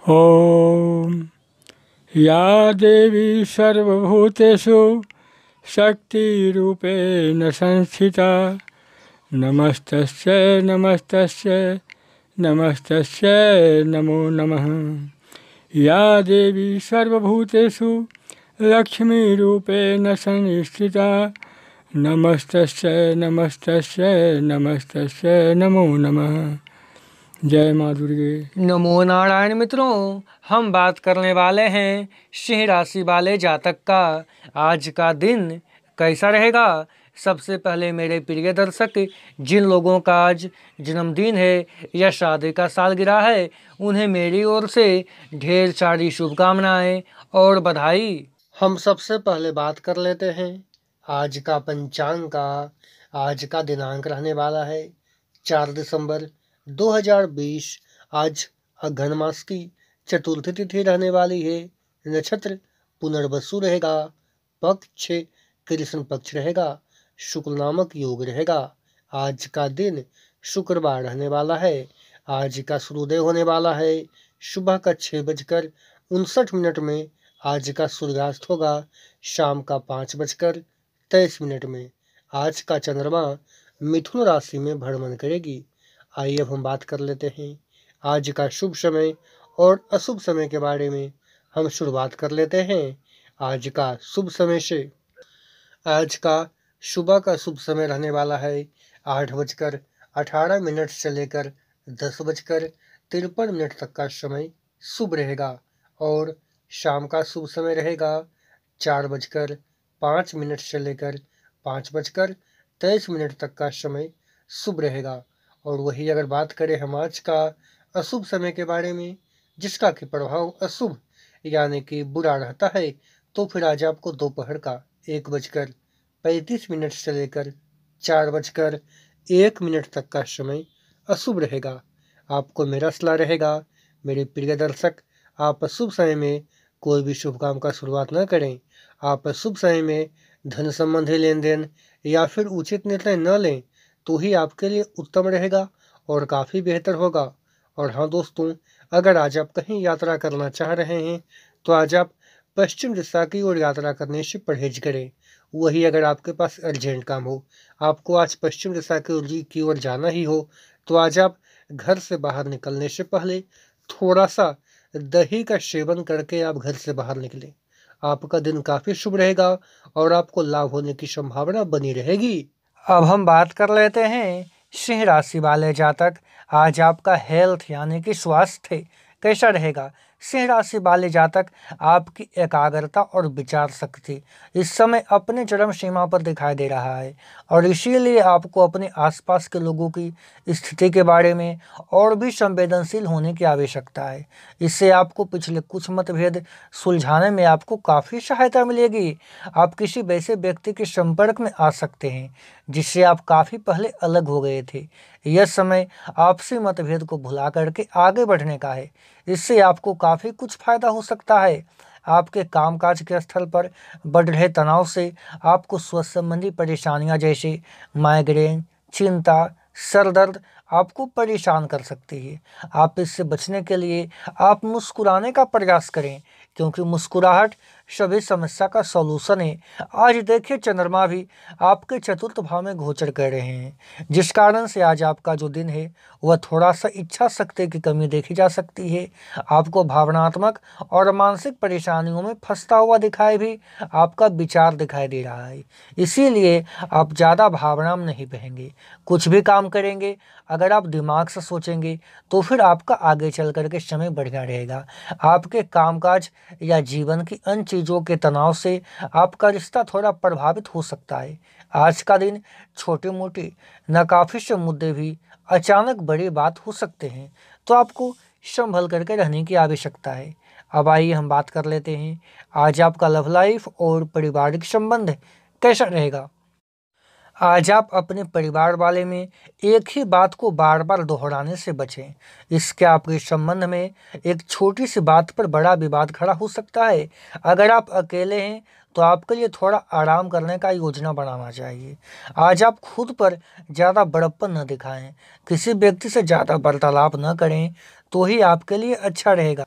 ॐ या देवी सर्वभूतेषु शक्तिरूपेण संस्थिता नमस्तस्यै नमस्तस्यै नमस्तस्यै नमो नमः। या देवी सर्वभूतेषु लक्ष्मीरूपेण संस्थिता नमस्तस्यै नमस्तस्यै नमस्तस्यै नमो नमः। जय माँ दुर्गे। नमो नारायण। मित्रों, हम बात करने वाले हैं सिंह राशि वाले जातक का आज का दिन कैसा रहेगा। सबसे पहले मेरे प्रिय दर्शक, जिन लोगों का आज जन्मदिन है या शादी का सालगिरह है, उन्हें मेरी ओर से ढेर सारी शुभकामनाएं और बधाई। हम सबसे पहले बात कर लेते हैं आज का पंचांग का। आज का दिनांक रहने वाला है 4 दिसंबर 2020। आज अघन मास की चतुर्थी तिथि रहने वाली है। नक्षत्र पुनर्वसु रहेगा। पक्ष कृष्ण पक्ष रहेगा। शुक्ल नामक योग रहेगा। आज का दिन शुक्रवार रहने वाला है। आज का सूर्योदय होने वाला है सुबह का 6:59 में। आज का सूर्यास्त होगा शाम का 5:23 में। आज का चंद्रमा मिथुन राशि में भ्रमण करेगी। आइए अब हम बात कर लेते हैं आज का शुभ समय और अशुभ समय के बारे में। हम शुरुआत कर लेते हैं आज का शुभ समय से। आज का सुबह का शुभ समय रहने वाला है 8:18 से लेकर 10:53 तक का समय शुभ रहेगा। और शाम का शुभ समय रहेगा 4:05 से लेकर 5:23 तक का समय शुभ रहेगा। और वही अगर बात करें हम आज का अशुभ समय के बारे में, जिसका कि प्रभाव अशुभ यानी कि बुरा रहता है, तो फिर आज आपको दोपहर का 1:35 से लेकर 4:01 तक का समय अशुभ रहेगा। आपको मेरा सलाह रहेगा मेरे प्रिय दर्शक, आप अशुभ समय में कोई भी शुभ काम का शुरुआत न करें। आप अशुभ समय में धन संबंधी लेन देन या फिर उचित निर्णय न लें तो ही आपके लिए उत्तम रहेगा और काफ़ी बेहतर होगा। और हाँ दोस्तों, अगर आज आप कहीं यात्रा करना चाह रहे हैं तो आज आप पश्चिम दिशा की ओर यात्रा करने से परहेज करें। वही अगर आपके पास अर्जेंट काम हो, आपको आज पश्चिम दिशा की ओर जाना ही हो, तो आज आप घर से बाहर निकलने से पहले थोड़ा सा दही का सेवन करके आप घर से बाहर निकलें। आपका दिन काफ़ी शुभ रहेगा और आपको लाभ होने की संभावना बनी रहेगी। अब हम बात कर लेते हैं सिंह राशि वाले जातक, आज आपका हेल्थ यानी कि स्वास्थ्य कैसा रहेगा। सिंह राशि वाले जातक, आपकी एकाग्रता और विचार शक्ति इस समय अपने चरम सीमा पर दिखाई दे रहा है और इसीलिए आपको अपने आसपास के लोगों की स्थिति के बारे में और भी संवेदनशील होने की आवश्यकता है। इससे आपको पिछले कुछ मतभेद सुलझाने में आपको काफ़ी सहायता मिलेगी। आप किसी वैसे व्यक्ति के संपर्क में आ सकते हैं जिससे आप काफ़ी पहले अलग हो गए थे। यह समय आपसी मतभेद को भुला करके आगे बढ़ने का है। इससे आपको काफ़ी कुछ फायदा हो सकता है। आपके कामकाज के स्थल पर बढ़ रहे तनाव से आपको स्वास्थ्य संबंधी परेशानियां जैसे माइग्रेन, चिंता, सर दर्द आपको परेशान कर सकती है। आप इससे बचने के लिए आप मुस्कुराने का प्रयास करें, क्योंकि मुस्कुराहट सभी समस्या का सॉल्यूशन है। आज देखिए, चंद्रमा भी आपके चतुर्थ भाव में गोचर कर रहे हैं, जिस कारण से आज आपका जो दिन है वह थोड़ा सा इच्छा शक्ति की कमी देखी जा सकती है। आपको भावनात्मक और मानसिक परेशानियों में फंसता हुआ दिखाई भी आपका विचार दिखाई दे रहा है। इसीलिए आप ज़्यादा भावना में नहीं बहेंगे। कुछ भी काम करेंगे अगर आप दिमाग से सोचेंगे तो फिर आपका आगे चल करके समय बढ़िया रहेगा। आपके कामकाज या जीवन की अन्य चीज़ों के तनाव से आपका रिश्ता थोड़ा प्रभावित हो सकता है। आज का दिन छोटे मोटे नाकाफी से मुद्दे भी अचानक बड़ी बात हो सकते हैं, तो आपको संभल करके रहने की आवश्यकता है। अब आइए हम बात कर लेते हैं आज आपका लव लाइफ और पारिवारिक संबंध कैसा रहेगा। आज आप अपने परिवार वाले में एक ही बात को बार बार दोहराने से बचें। इसके आपके संबंध में एक छोटी सी बात पर बड़ा विवाद खड़ा हो सकता है। अगर आप अकेले हैं तो आपके लिए थोड़ा आराम करने का योजना बनाना चाहिए। आज आप खुद पर ज़्यादा बड़प्पन न दिखाएं, किसी व्यक्ति से ज़्यादा वार्तालाप न करें, तो ही आपके लिए अच्छा रहेगा।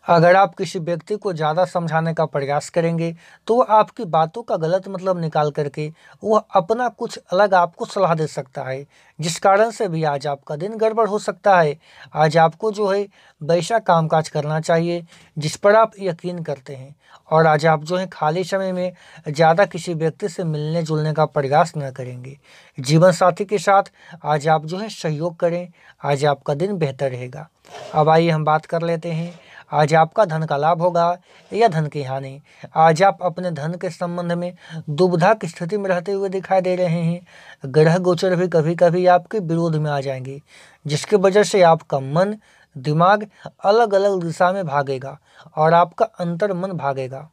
अगर आप किसी व्यक्ति को ज़्यादा समझाने का प्रयास करेंगे तो वह आपकी बातों का गलत मतलब निकाल करके वह अपना कुछ अलग आपको सलाह दे सकता है, जिस कारण से भी आज आपका दिन गड़बड़ हो सकता है। आज आपको जो है वैसा कामकाज करना चाहिए जिस पर आप यकीन करते हैं, और आज आप जो है खाली समय में ज़्यादा किसी व्यक्ति से मिलने जुलने का प्रयास न करेंगे। जीवन साथी के साथ आज आप जो है सहयोग करें, आज आपका दिन बेहतर रहेगा। अब आइए हम बात कर लेते हैं, आज आपका धन का लाभ होगा या धन की हानि। आज आप अपने धन के संबंध में दुविधा की स्थिति में रहते हुए दिखाई दे रहे हैं। ग्रह गोचर भी कभी कभी आपके विरोध में आ जाएंगे, जिसकी वजह से आपका मन दिमाग अलग अलग दिशा में भागेगा और आपका अंतर मन भागेगा।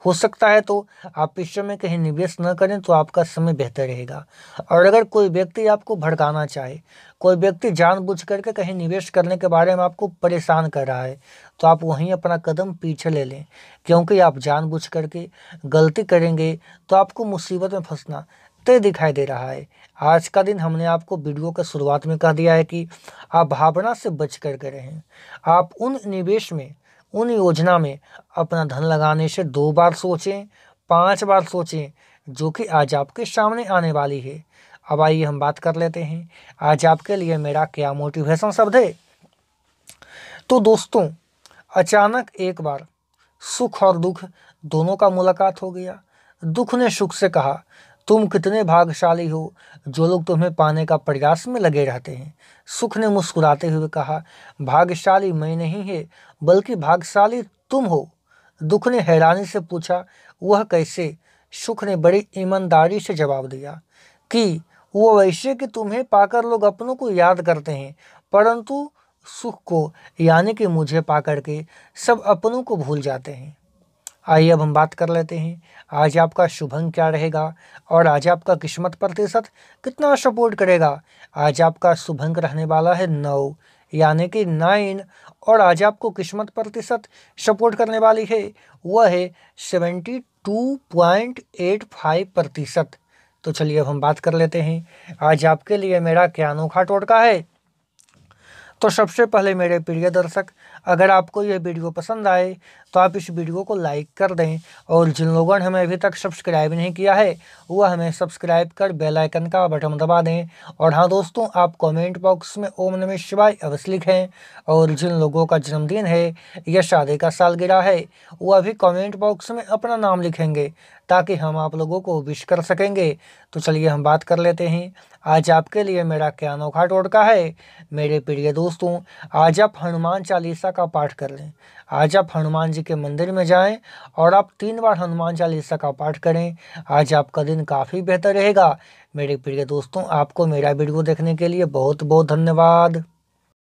हो सकता है तो आप इस समय कहीं निवेश न करें तो आपका समय बेहतर रहेगा। और अगर कोई व्यक्ति आपको भड़काना चाहे, कोई व्यक्ति जानबूझ करके कहीं निवेश करने के बारे में आपको परेशान कर रहा है, तो आप वहीं अपना कदम पीछे ले लें, क्योंकि आप जानबूझ करके गलती करेंगे तो आपको मुसीबत में फंसना तय दिखाई दे रहा है। आज का दिन हमने आपको वीडियो के शुरुआत में कह दिया है कि आप भावना से बच करके रहें। आप उन निवेश में, उन योजना में अपना धन लगाने से 2 बार सोचें, 5 बार सोचें, जो कि आज आपके सामने आने वाली है। अब आइए हम बात कर लेते हैं आज आपके लिए मेरा क्या मोटिवेशन शब्द है। तो दोस्तों, अचानक एक बार सुख और दुख दोनों का मुलाकात हो गया। दुख ने सुख से कहा, तुम कितने भाग्यशाली हो जो लोग तुम्हें पाने का प्रयास में लगे रहते हैं। सुख ने मुस्कुराते हुए कहा, भाग्यशाली मैं नहीं है बल्कि भाग्यशाली तुम हो। दुख ने हैरानी से पूछा, वह कैसे? सुख ने बड़ी ईमानदारी से जवाब दिया कि वो वैसे कि तुम्हें पाकर लोग अपनों को याद करते हैं, परंतु सुख को यानी कि मुझे पाकर के सब अपनों को भूल जाते हैं। आइए अब हम बात कर लेते हैं आज आपका शुभ अंक क्या रहेगा और आज आपका किस्मत प्रतिशत कितना सपोर्ट करेगा। आज आपका शुभ अंक रहने वाला है 9 यानी कि 9, और आज आपको किस्मत प्रतिशत सपोर्ट करने वाली है वह है 72.85%। तो चलिए अब हम बात कर लेते हैं आज आपके लिए मेरा क्या अनोखा टोटका है। तो सबसे पहले मेरे प्रिय दर्शक, अगर आपको यह वीडियो पसंद आए तो आप इस वीडियो को लाइक कर दें, और जिन लोगों ने हमें अभी तक सब्सक्राइब नहीं किया है वह हमें सब्सक्राइब कर बेल आइकन का बटन दबा दें। और हाँ दोस्तों, आप कमेंट बॉक्स में ओम नमः शिवाय अवश्य लिखें, और जिन लोगों का जन्मदिन है या शादी का सालगिरह है वह भी कमेंट बॉक्स में अपना नाम लिखेंगे, ताकि हम आप लोगों को विश कर सकेंगे। तो चलिए हम बात कर लेते हैं आज आपके लिए मेरा क्या अनोखा टोटका है। मेरे प्रिय दोस्तों, आज आप हनुमान चालीसा का पाठ कर लें। आज आप हनुमान जी के मंदिर में जाएं और आप 3 बार हनुमान चालीसा का पाठ करें। आज आपका दिन काफ़ी बेहतर रहेगा। मेरे प्रिय दोस्तों, आपको मेरा वीडियो देखने के लिए बहुत बहुत धन्यवाद।